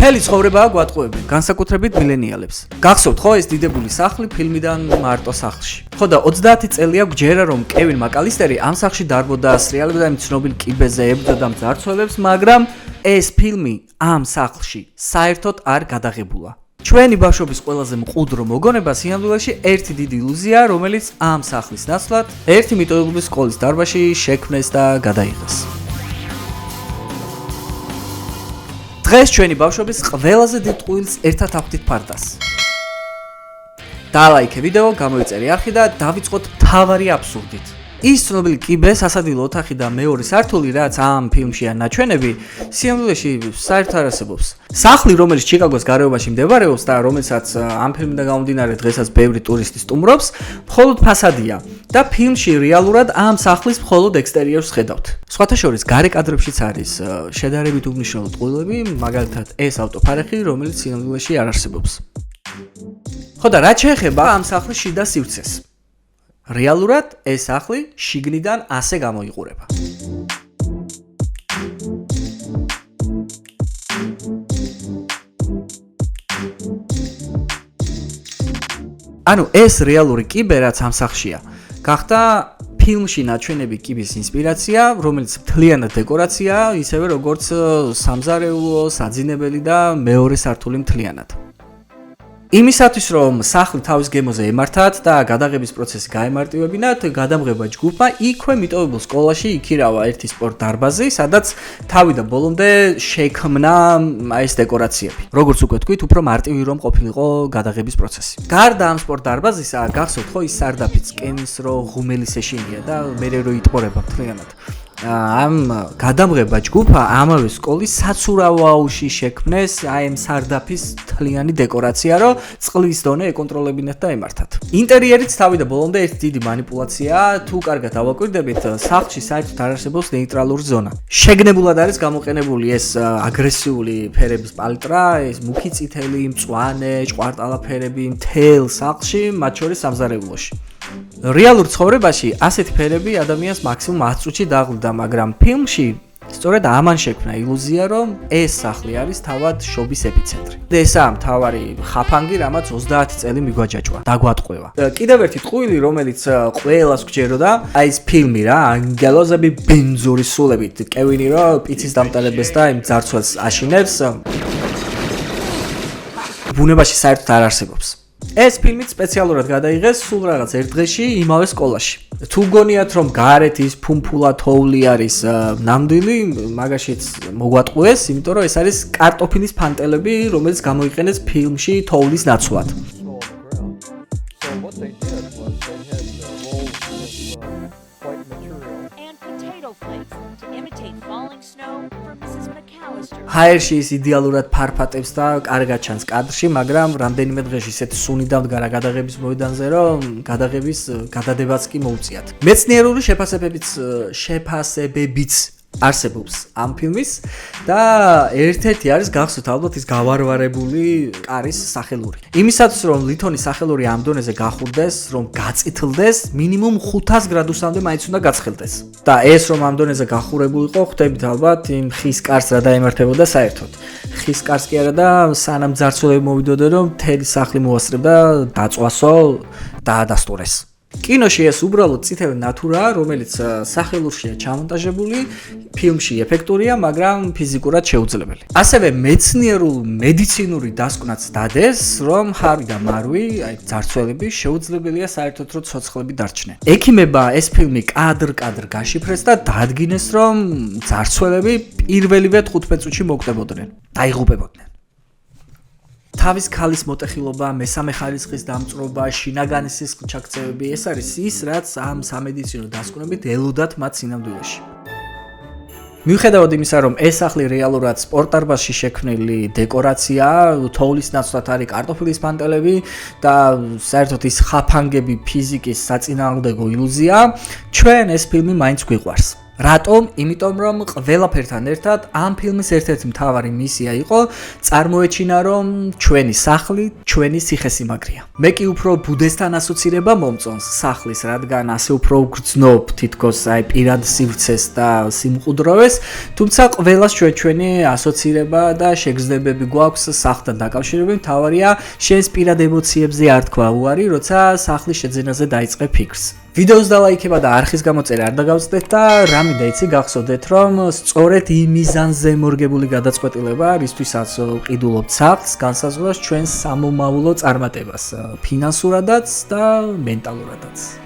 მთელი ცხოვრებაა გვატყუებენ, განსაკუთრებით მილენიალებს. გახსოვთ ხო ეს დიდებული სახლი ფილმიდან მარტო სახლში. ხო და 30 წელია გვჯერა რომ კევინ მაკალისტერი ამ სახლში დარბოდა, სრიალებდა იმ ცნობილ კიბეზე, ებრძოდა მძარცველებს, მაგრამ ეს ფილმი ამ სახლში საერთოდ არ გადაღებულა. ჩვენი ბავშვობის ყველაზე მყუდრო მოგონება სინამდვილეში ერთი დიდი ილუზია, რომელიც ამ სახლის ნაცვლად ერთი მიტოვებული სკოლის დარბაზში შექმნეს და გადაიღეს. დღეს ჩვენი ბავშვობის ყველაზე დიდ ტყუილს ერთად ავხდით ფარდას. დალაიქე ვიდეო, გამოიწერე არხი და დავიწყოთ მთავარი აბსურდით. ის ცნობილი კიბე, სასადილო ოთახი და მეორე სართული, რაც ამ ფილმშია ნაჩვენები, სინამდვილეში საერთოდ არ არსებობს. სახლი, რომელიც ჩიკაგოს გარეუბანში მდებარეობს და რომელსაც ამ ფილმიდან გამომდინარე დღესაც ბევრი ტურისტი სტუმრობს, მხოლოდ ფასადია და ფილმში რეალურად ამ სახლის მხოლოდ ექსტერიერს ხედავთ. სხვათა შორის გარე კადრებშიც არის შედარებით უგნიშნელო ტყუილები, მაგალითად ეს ავტოფარეხი, რომელიც სინამდვილეში არ არსებობს. ხო და რაც შეეხება ამ სახლის შიდა სივრცეს. რეალურად ეს სახლი შიგნიდან ასე გამოიყურება. ანუ ეს რეალური კიბე რაც ამ სახლშია, გახდა ფილმში ნაჩვენები კიბის ინსპირაცია, რომელიც მთლიანად დეკორაციაა, ისევე როგორც სამზარეულო, საძინებელი და მეორე სართული მთლიანად. იმისათვის რომ სახლი თავის გემოზე ემართათ და გადაღების პროცესი გაემარტივებინათ, გადამღება ჯგუფმა იქვე მიტოვებულ სკოლაში იქირავა ერთი სპორტ დარბაზი, სადაც თავიდან ბოლომდე შექმნა ეს დეკორაციები. Როგორც უკვე თქვით, უფრო მარტივი რომ ყოფილიყო გადაღების პროცესი. გარდა ამ სპორტ დარბაზისა, გახსოვთ ხო ის სარდაფიც კენის რო ღუმელის ეშინია და მერე რო იტყორება მთლიანად. ამ გადამღება ჯგუფა ამავე სკოლის საცურავ აუზში შექმნეს აი ამ სარდაფის მთლიანი დეკორაცია, რომ წყლის დონე ეკონტროლებინათ და ემართათ. ინტერიერიც თავიდან ბოლომდე ერთი დიდი манипуляციაა, თუ კარგად ავაკვირდებით, სახლში საერთოდ არ არსებობს ნეიტრალური ზონა. შეგნებულად არის გამოყენებული ეს აგრესიული ფერების პალიტრა, ეს მუქი წითელი, მწვანე, ჭყვარტალა ფერები მთელ სახლში, მათ შორის სამზარეულოში. რეალურ ცხოვრებაში ასეთი ფერები ადამიანს მაქსიმუმ 10 წუთში დააღლდა, მაგრამ ფილმში სწორედ ამან შექმნა ილუზია, რომ ეს სახლი არის თავად შობის ეპიცენტრი. ესაა მთავარი ხაფანგი, რამაც 30 წელი მიგვაჯაჭვა, დაგვატყუება. კიდევ ერთი ტყუილი, რომელიც ყველას გვჯეროდა, აი ეს ფილმი რა, ანგელოზები ბენზურის სულებით, კევინი რო პიცის დამტარებას და იმ ძარცველს აშინებს. ბუნებაში საერთოდ არ არსებობს. ეს ფილმი სპეციალურად გადაიღეს სულ რაღაც ერთ დღეში იმავე სკოლაში. თუ გონიათ რომ გარეთ ის ფუმფულა თოვლი არის ნამდვილი, მაგაშიც მოგვატყუეს, იმიტომ რომ ეს არის კარტოფილის ფანტელები, რომელიც გამოიყენეს ფილმში თოვლის ნაცვლად. ჰაერში ის იდეალურად ფარფატებს და კარგად ჩანს კადრში, მაგრამ რამდენიმე დღეში ისეთ სუნი დამდგარა გადაღების მოედანზე, რომ გადაღების გადადებაც კი მოუწიათ. მეცნიერული შეფასებებიც არსებობს ამ ფილმის და ერთ-ერთი არის გახსოვთ ალბათ ის გავარვარებული კარის სახელური. იმისათვის რომ ლითონის სახელური ამ დონეზე გახურდეს, რომ გაწითლდეს, მინიმუმ 500 გრადუსამდე მაინც უნდა გაცხელდეს. და ეს რომ ამ დონეზე გახურებულიყო, ხვდებით ალბათ იმ ხის კარს რა დაემართებოდა საერთოდ. ხის კარს კი არა და სანამ ძარცველები მოვიდოდა რომ მთელი სახლი მოასწრებდა დაწვასო და ადასტურეს. კინოში ეს უბრალოდ წითელი ნატურაა, რომელიც სახელურშია ჩამონტაჟებული, ფილმში ეფექტურია, მაგრამ ფიზიკურად შეუძლებელი. ასევე მეცნიერულ მედიცინური დასკვნაც დადეს, რომ ჰარი და მარვი, აი ძარცველები შეუძლებელია საერთოდ რომ ცოცხლები დარჩნენ. ექიმებმა ეს ფილმი კადრ-კადრ გაშიფრეს და დაადგინეს, რომ ძარცველები პირველივე 15 წუთში მოკვდებოდნენ, დაიღუპებოდნენ. თავის ქალის მოტეხილობა, მესამე ხარისხის დამწვრობა, შინაგანის ჩაქცევები, ეს არის ის, რაც ამ სამედიცინო დასკვნებით ელოდათ მათ სინამდვილეში. მიუხედავად იმისა, რომ ეს სახლი რეალურად სპორტ დარბაზში შექმნილი დეკორაციაა, თოვლის ნაცვლად არის კარტოფილის ფანტელები და საერთოდ ის ხაფანგები ფიზიკის საწინააღმდეგო ილუზია, ჩვენ ეს ფილმი მაინც გვიყვარს. რატომ? იმიტომ რომ ყველაფერთან ერთად ამ ფილმის ერთ-ერთი მთავარი მისია იყო წარმოეჩინა რომ ჩვენი სახლი ჩვენი ციხესიმაგრეა. მე კი უფრო ბუდეს-თან ასოცირება მომწონს სახლის, რადგან ასე უფრო გრძნობ თითქოს აი პირად სივრცეს და სიმყუდროვეს, თუმცა ყველას ჩვენი ასოცირება და შეგრძნებები გვაქვს სახლთან დაკავშირებით, მთავარია შენს პირად ემოციებზე არ თქვა უარი, როცა სახლის შეძენაზე დაიწყე ფიქრს. ვიდეოს დალაიქება და არხის გამოწერა არ დაგავწდეთ და რამე იცი გახსოვდეთ რომ სწორედ იმ მიზანზე მორგებული გადაწყვეტილება რისთვისაც ვყიდულობთ სახლს განსაზღვრავს ჩვენს სამომავლო წარმატებას, ფინანსურადაც და მენტალურადაც.